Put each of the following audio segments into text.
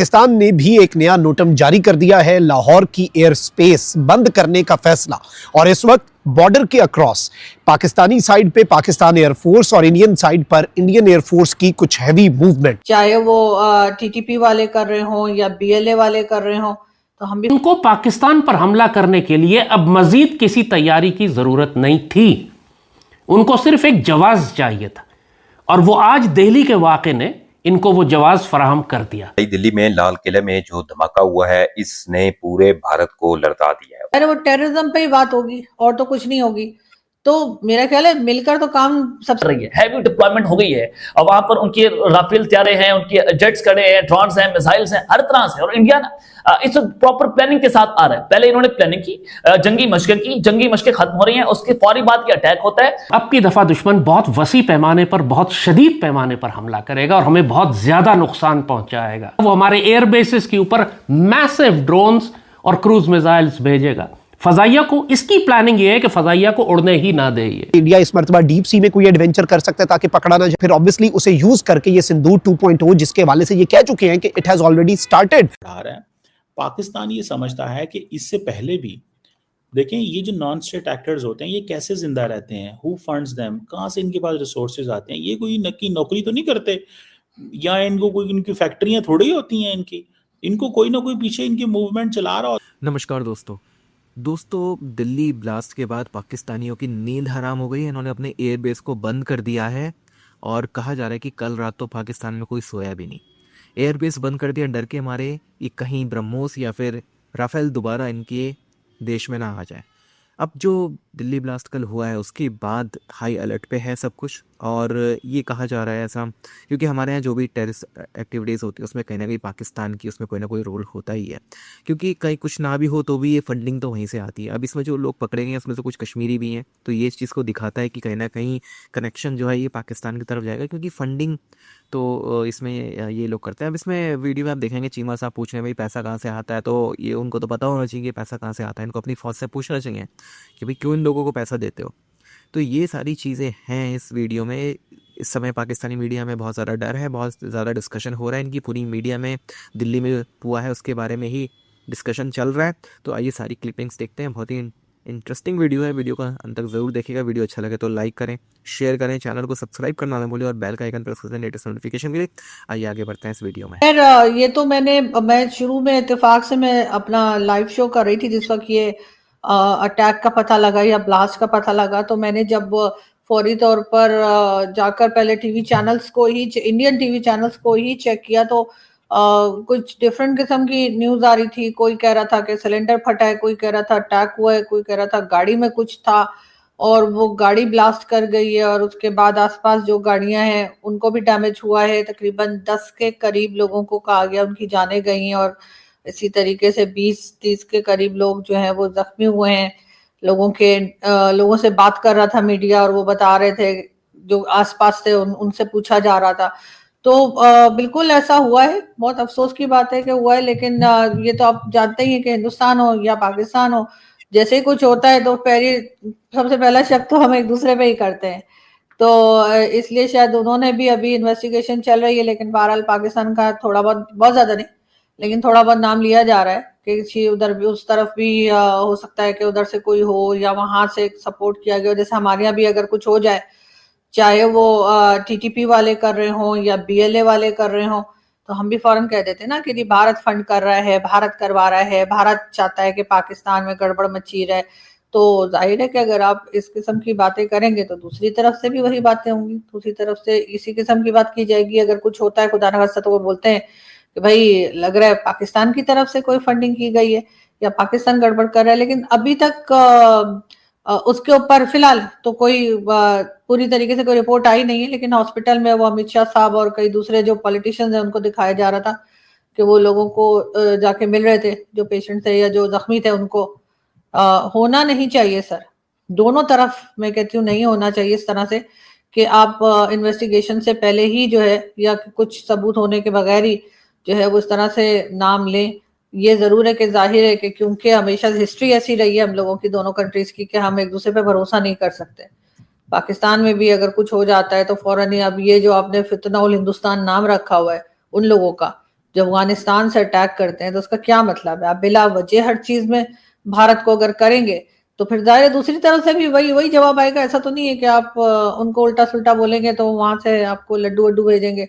पाकिस्तान ने भी एक नया नोटम जारी कर दिया है, लाहौर की एयर स्पेस बंद करने का फैसला। और इस वक्त बॉर्डर के अक्रॉस पाकिस्तानी साइड पे पाकिस्तान एयरफोर्स और इंडियन साइड पर इंडियन एयरफोर्स की कुछ हैवी मूवमेंट, चाहे वो टीटीपी वाले कर रहे हो या बीएलए वाले कर रहे हो, तो हम भी उनको पाकिस्तान पर हमला करने के लिए अब मजीद किसी तैयारी की जरूरत नहीं थी। उनको सिर्फ एक जवाब चाहिए था और वो आज दिल्ली के वाक़े ने इनको वो जवाब फराहम कर दिया। दिल्ली में लाल किले में जो धमाका हुआ है, इसने पूरे भारत को लड़ता दिया है। अरे वो टेररिज्म पे ही बात होगी और तो कुछ नहीं होगी। तो मेरा ख्याल है मिलकर तो काम सब रही है। हैवी डिप्लॉयमेंट हो गई है और वहां पर उनके राफेल तैयारे हैं, उनके जेट्स खड़े हैं, ड्रोन्स हैं, मिसाइल्स हैं, हर तरह से। और इंडिया ना इस प्रॉपर प्लानिंग के साथ आ रहा है। पहले इन्होंने प्लानिंग की, जंगी मशकें खत्म हो रही हैं, उसके फौरी बाद ये अटैक होता है। अब की दफा दुश्मन बहुत वसी पैमाने पर, बहुत शदीद पैमाने पर हमला करेगा और हमें बहुत ज्यादा नुकसान पहुंचाएगा। वो हमारे एयर बेसिस के ऊपर मैसिव ड्रोन्स और क्रूज मिसाइल्स भेजेगा। फजाइया को इसकी प्लानिंग ये है कि फजाइया को उड़ने ही ना दे। ये इंडिया इस मर्तबा डीप सी में कोई एडवेंचर कर सकता है ताकि पकड़ा ना जाए। फिर ऑब्वियसली उसे यूज करके ये सिंदूर 2.0, जिसके हवाले से ये कह चुके हैं कि it has already started. Pakistan ये समझता है कि इससे पहले भी देखें, ये जो नॉन स्टेट एक्टर्स होते हैं ये कैसे जिंदा रहते हैं, हु फंड्स देम, कहाँ से इनके पास रिसोर्सेज आते हैं। ये कोई नौकरी तो नहीं करते, या इनको कोई इनकी फैक्ट्रियां थोड़ी होती हैं इनको कोई ना कोई पीछे इनकी मूवमेंट चला रहा। नमस्कार दोस्तों, दिल्ली ब्लास्ट के बाद पाकिस्तानियों की नींद हराम हो गई है। इन्होंने अपने एयरबेस को बंद कर दिया है और कहा जा रहा है कि कल रात तो पाकिस्तान में कोई सोया भी नहीं। एयरबेस बंद कर दिया डर के मारे ये कहीं ब्रह्मोस या फिर राफेल दोबारा इनके देश में ना आ जाए। अब जो दिल्ली ब्लास्ट कल हुआ है उसके बाद हाई अलर्ट पे है सब कुछ, और ये कहा जा रहा है ऐसा क्योंकि हमारे यहाँ जो भी टेररिस्ट एक्टिविटीज़ होती है उसमें कहीं ना कहीं पाकिस्तान की उसमें कोई ना कोई रोल होता ही है, क्योंकि कहीं कुछ ना भी हो तो भी ये फंडिंग तो वहीं से आती है। अब इसमें जो लोग पकड़े गए उसमें से कुछ कश्मीरी भी हैं, तो ये इस चीज़ को दिखाता है कि कहीं ना कहीं कनेक्शन जो है ये पाकिस्तान की तरफ जाएगा, क्योंकि फंडिंग तो इसमें ये लोग करते हैं। अब इसमें वीडियो में आप देखेंगे चीमा साहब पूछ रहे हैं भाई पैसा कहाँ से आता है, तो ये उनको तो पता होना चाहिए कि पैसा कहाँ से आता है। इनको अपनी फौज से पूछना चाहिए कि भाई क्यों इन लोगों को पैसा देते हो। तो ये सारी चीज़ें हैं इस वीडियो में। इस समय पाकिस्तानी मीडिया में बहुत ज़्यादा डर है, बहुत ज़्यादा डिस्कशन हो रहा है इनकी पूरी मीडिया में। दिल्ली में हुआ है उसके बारे में ही डिस्कशन चल रहा है। तो आइए सारी क्लिपिंग्स देखते हैं। बहुत ही इंटरेस्टिंग वीडियो है, वीडियो का अंत तक ज़रूर देखिएगा। वीडियो अच्छा लगे तो लाइक करें, शेयर करें, चैनल को सब्सक्राइब करना ना भूलें और बेल का आइकन प्रेस करें लेटेस्ट नोटिफिकेशन के लिए। आइए आगे बढ़ते हैं इस वीडियो में। ये तो मैं शुरू में इत्तेफाक से मैं अपना लाइव शो कर रही थी जिस वक्त ये अटैक का पता लगा या ब्लास्ट का पता लगा। तो मैंने जब फौरी तौर पर जाकर पहले टीवी चैनल्स को ही, इंडियन टीवी चैनल्स को ही चेक किया, तो कुछ डिफरेंट किस्म की न्यूज आ रही थी। कोई कह रहा था कि सिलेंडर फटा है, कोई कह रहा था अटैक हुआ है, कोई कह रहा था गाड़ी में कुछ था और वो गाड़ी ब्लास्ट कर गई है, और उसके बाद आसपास जो गाड़ियां हैं उनको भी डैमेज हुआ है। तकरीबन 10 के करीब लोगों को कहा गया उनकी जानें गई हैं, और इसी तरीके से 20-30 के करीब लोग जो हैं वो जख्मी हुए हैं। लोगों से बात कर रहा था मीडिया और वो बता रहे थे, जो आसपास थे उनसे पूछा जा रहा था। तो बिल्कुल ऐसा हुआ है। बहुत अफसोस की बात है कि हुआ है, लेकिन ये तो आप जानते ही हैं कि हिंदुस्तान हो या पाकिस्तान हो, जैसे ही कुछ होता है तो सबसे पहला शक तो हम एक दूसरे पे ही करते हैं। तो इसलिए शायद उन्होंने भी, अभी इन्वेस्टिगेशन चल रही है, लेकिन बहरहाल पाकिस्तान का थोड़ा बहुत ज्यादा नहीं लेकिन थोड़ा बहुत नाम लिया जा रहा है कि उधर भी, उस तरफ भी हो सकता है कि उधर से कोई हो या वहां से सपोर्ट किया गया। जैसे हमारे यहाँ भी अगर कुछ हो जाए, चाहे वो टीटीपी वाले कर रहे हो या बीएलए वाले कर रहे हो, तो हम भी फौरन कह देते ना कि भारत फंड कर रहा है, भारत करवा रहा है, भारत चाहता है कि पाकिस्तान में गड़बड़ मची रहे। तो जाहिर है कि अगर आप इस किस्म की बातें करेंगे तो दूसरी तरफ से भी वही बातें होंगी, दूसरी तरफ से इसी किस्म की बात की जाएगी। अगर कुछ होता है खुदा न खास्ता तो वो बोलते हैं कि भाई लग रहा है पाकिस्तान की तरफ से कोई फंडिंग की गई है या पाकिस्तान गड़बड़ कर रहा है। लेकिन अभी तक उसके ऊपर फिलहाल तो कोई पूरी तरीके से कोई रिपोर्ट आई नहीं है। लेकिन हॉस्पिटल में वो अमित शाह साहब और कई दूसरे जो पॉलिटिशियंस हैं उनको दिखाया जा रहा था कि वो लोगों को जाके मिल रहे थे, जो पेशेंट थे या जो जख्मी थे उनको। होना नहीं चाहिए सर, दोनों तरफ मैं कहती हूँ नहीं होना चाहिए इस तरह से कि आप इन्वेस्टिगेशन से पहले ही जो है या कुछ सबूत होने के बगैर ही जो है वो इस तरह से नाम लें। ये जरूर है कि जाहिर है कि क्योंकि हमेशा हिस्ट्री ऐसी रही है हम लोगों की, दोनों कंट्रीज की, कि हम एक दूसरे पे भरोसा नहीं कर सकते। पाकिस्तान में भी अगर कुछ हो जाता है तो फौरन ही, अब ये जो आपने फितना उल हिंदुस्तान नाम रखा हुआ है उन लोगों का, जो अफगानिस्तान से अटैक करते हैं, तो उसका क्या मतलब है? आप बिला वजह हर चीज में भारत को अगर करेंगे तो फिर जाहिर है दूसरी तरफ से भी वही जवाब आएगा। ऐसा तो नहीं है कि आप उनको उल्टा सुल्टा बोलेंगे तो वहां से आपको लड्डू वड्डू भेजेंगे।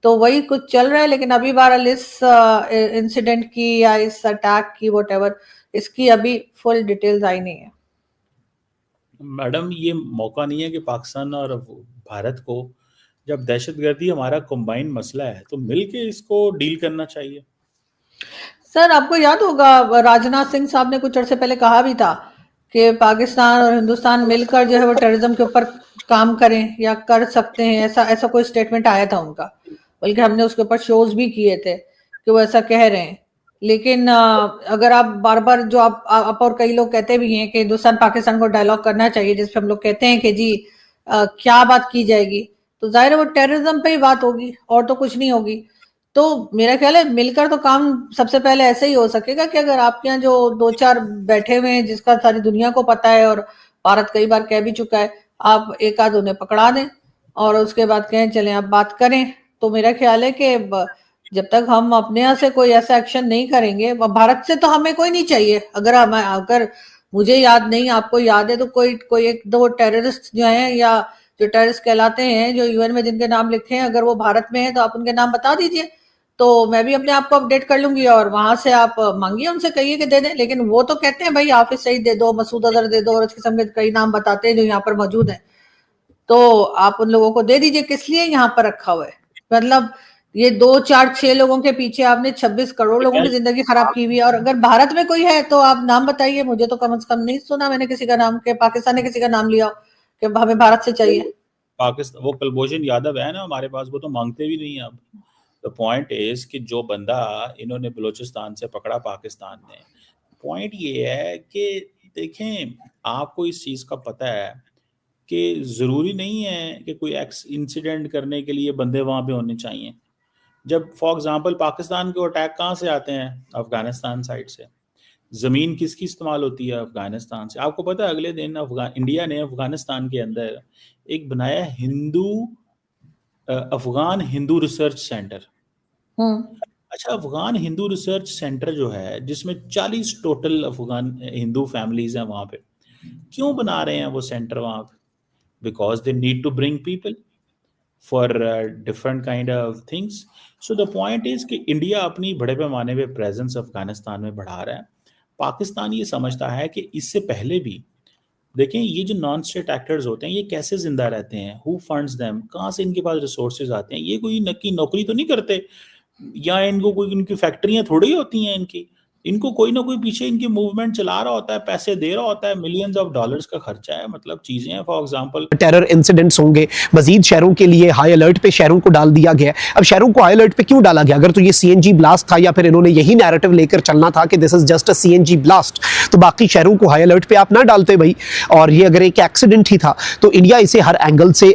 तो वही कुछ चल रहा है। लेकिन अभी बहरहाल इस इंसिडेंट की या इस अटैक की व्हाटएवर, इसकी अभी फुल डिटेल्स आई नहीं है। मैडम, ये मौका नहीं है कि पाकिस्तान और भारत को, जब दहशतगर्दी हमारा कंबाइन मसला है तो मिलके इसको डील करना चाहिए। सर, आपको याद होगा राजनाथ सिंह साहब ने कुछ अर्से पहले कहा भी था कि पाकिस्तान और हिंदुस्तान मिलकर जो है वो टेररिज्म के ऊपर काम करें या कर सकते हैं। ऐसा कोई स्टेटमेंट आया था उनका, बल्कि हमने उसके ऊपर शोज भी किए थे कि वो ऐसा कह रहे हैं। लेकिन अगर आप बार बार जो आप और कई लोग कहते भी हैं कि हिंदुस्तान पाकिस्तान को डायलॉग करना चाहिए, जिसपे हम लोग कहते हैं कि जी क्या बात की जाएगी, तो जाहिर है वो टेररिज्म पे ही बात होगी और तो कुछ नहीं होगी। तो मेरा ख्याल है मिलकर तो काम सबसे पहले ऐसे ही हो सकेगा कि अगर आपके यहाँ जो 2-4 बैठे हुए हैं जिसका सारी दुनिया को पता है और भारत कई बार कह भी चुका है, आप एक आध उन्हें पकड़ा दें और उसके बाद कहें चलें आप बात करें। तो मेरा ख्याल है कि जब तक हम अपने यहाँ से कोई ऐसा एक्शन नहीं करेंगे, भारत से तो हमें कोई नहीं चाहिए। अगर मुझे याद नहीं, आपको याद है तो कोई एक दो टेररिस्ट जो हैं या जो टेररिस्ट कहलाते हैं जो यूएन में जिनके नाम लिखे हैं, अगर वो भारत में है तो आप उनके नाम बता दीजिए, तो मैं भी अपने आप को अपडेट कर लूंगी और वहां से आप मांगिए, उनसे कहिए कि दे दें। लेकिन वो तो कहते हैं भाई हाफिज सईद दे दो, मसूद अजहर दे दो, और इस किस्म के कई नाम बताते हैं जो यहाँ पर मौजूद हैं। तो आप उन लोगों को दे दीजिए, किस लिए यहाँ पर रखा हुआ है। मतलब ये 2-4-6 लोगों के पीछे आपने 26 करोड़ लोगों की जिंदगी खराब की हुई है। और अगर भारत में कोई है तो आप नाम बताइए। मुझे तो कम से कम नहीं सुना मैंने किसी का नाम, के पाकिस्तान ने किसी का नाम लिया कि हमें भारत से चाहिए। पाकिस्तान, वो कुलभूषण यादव है ना हमारे पास, वो तो मांगते भी नहीं है अब। द पॉइंट इज कि जो बंदा इन्होंने बलूचिस्तान से पकड़ा पाकिस्तान ने, पॉइंट ये है कि देखें, आपको इस चीज का पता है कि जरूरी नहीं है कि कोई एक्स इंसिडेंट करने के लिए बंदे वहां पे होने चाहिए। जब फॉर एग्जांपल पाकिस्तान के अटैक कहाँ से आते हैं? अफगानिस्तान साइड से। जमीन किसकी इस्तेमाल होती है? अफगानिस्तान से। आपको पता है अगले दिन इंडिया ने अफगानिस्तान के अंदर एक बनाया अफगान हिंदू रिसर्च सेंटर। अच्छा, अफगान हिंदू रिसर्च सेंटर जो है जिसमें 40 टोटल अफगान हिंदू फैमिलीज हैं वहां पे, क्यों बना रहे हैं वो सेंटर वहां पे? Because they need to bring people for different kind of things. So the point is कि इंडिया अपनी बड़े पैमाने पे प्रेजेंस अफगानिस्तान में बढ़ा रहा है। पाकिस्तान ये समझता है कि इससे पहले भी, देखें, ये जो नॉन स्टेट एक्टर्स होते हैं ये कैसे जिंदा रहते हैं, हु फंड्स देम, कहाँ से इनके पास रिसोर्सेज आते हैं। ये कोई नौकरी तो नहीं करते, या इनको कोई इनकी फैक्ट्रियां थोड़ी होती हैं इनको कोई ना कोई पीछे इनकी मूवमेंट चला रहा होता है, पैसे दे रहा होता है, मिलियंस ऑफ डॉलर्स का खर्चा है, मतलब चीजें हैं। फॉर एग्जांपल टेरर इंसिडेंट्स होंगे, मजीद शहरों के लिए हाई अलर्ट पे शहरों को डाल दिया गया। अब शहरों को हाई अलर्ट पे क्यों डाला गया? अगर तो ये सीएनजी ब्लास्ट था या फिर इन्होंने यही नैरेटिव लेकर चलना था कि this is just a CNG blast, तो बाकी शहरों को हाई अलर्ट पे आप ना डालते भाई। और ये अगर एक एक्सीडेंट ही था तो इंडिया इसे हर एंगल से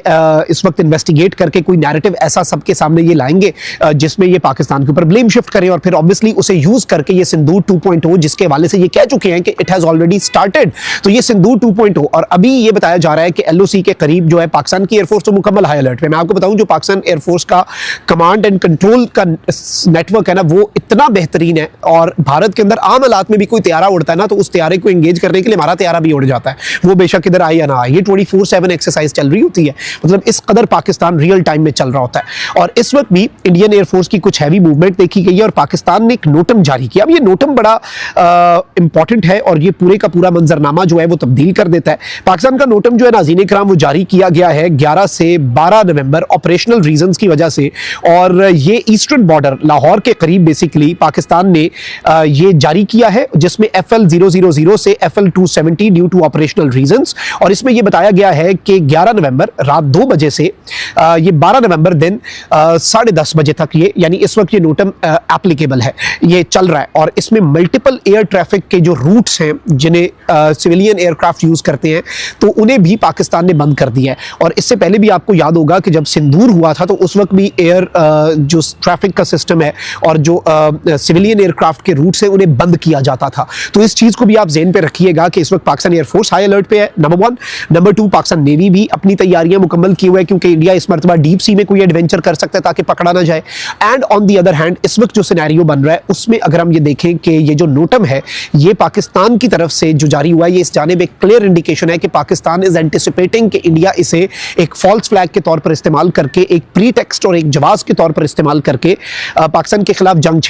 इस वक्त इन्वेस्टिगेट करके कोई नैरेटिव ऐसा सबके सामने ये लाएंगे जिसमें ये पाकिस्तान के ऊपर ब्लेम शिफ्ट करें, और फिर ऑब्वियसली उसे यूज करके ये सिंदूर 2.0, जिसके हवाले से ये कह चुके हैं कि इट हैज ऑलरेडी स्टार्टेड, तो ये सिंदूर 2.0। और अभी ये बताया जा रहा है कि एलओसी के करीब जो है पाकिस्तान की एयरफोर्स तो मुकम्मल हाई अलर्ट पे। मैं आपको बताऊं, जो पाकिस्तान एयरफोर्स का कमांड एंड कंट्रोल का नेटवर्क है ना, वो इतना बेहतरीन है। और भारत के अंदर आम हालात में भी कोई त्यारा उड़ता है ना, तो उस त्यारे को एंगेज करने के लिए हमारा त्यारा भी उड़ जाता है, वो बेशक इधर आए या ना आए। ये 24/7 एक्सरसाइज चल रही होती है, मतलब इस कदर पाकिस्तान रियल टाइम में चल रहा होता है। और इस वक्त भी इंडियन एयरफोर्स की कुछ हैवी मूवमेंट देखी गई है और पाकिस्तान ने एक नोटम जारी किया। अब ये नोटम बड़ा इंपॉर्टेंट है और ये पूरे का पूरा मंजरनामा जो है वो तब्दील कर देता है। पाकिस्तान का नोटम जो है नाज़रीन इकराम वो जारी किया गया है 11 से 12 नवंबर ऑपरेशनल रीजंस की वजह से। और ये ईस्टर्न बॉर्डर लाहौर के करीब बेसिकली पाकिस्तान ने ये जारी किया है, जिसमें FL000 से FL270 due to operational reasons. और इसमें ये बताया गया है कि 11 नवंबर रात 2 बजे से ये 12 नवंबर दिन 10:30 बजे तक ये, यानी इस वक्त ये नोटम एप्लीकेबल है, ये चल रहा है। और इसमें उसमें मल्टीपल एयर ट्रैफिक के जो रूट्स हैं जिन्हें सिविलियन एयरक्राफ्ट यूज करते हैं, तो उन्हें भी पाकिस्तान ने बंद कर दिया है। और इससे पहले भी आपको याद होगा कि जब सिंदूर हुआ था तो उस वक्त भी एयर जो ट्रैफिक का सिस्टम है और जो सिविलियन एयरक्राफ्ट के रूट्स हैं उन्हें बंद किया जाता था। तो इस चीज को भी आप ज़हन पे रखिएगा कि इस वक्त पाकिस्तान एयरफोर्स हाई अलर्ट पे है, नंबर 1। नंबर 2, पाकिस्तान नेवी भी अपनी तैयारियां मुकम्मल किए हुए है, क्योंकि इंडिया इस मरतबा डीप सी में कोई एडवेंचर कर सकता है ताकि पकड़ा ना जाए। And on the other hand इस वक्त जो सिनेरियो बन रहा है उसमें अगर हम ये देखें कि ये जो नोटम है ये पाकिस्तान की तरफ से जो जारी हुआ है, ये इस जानिब एक क्लियर इंडिकेशन है कि पाकिस्तान इज एंटिसिपेटिंग कि इंडिया इसे एक फॉल्स फ्लैग के तौर पर इस्तेमाल करके, एक प्री टेक्स्ट और एक जवाब के तौर पर इस्तेमाल करके पाकिस्तान के खिलाफ जंग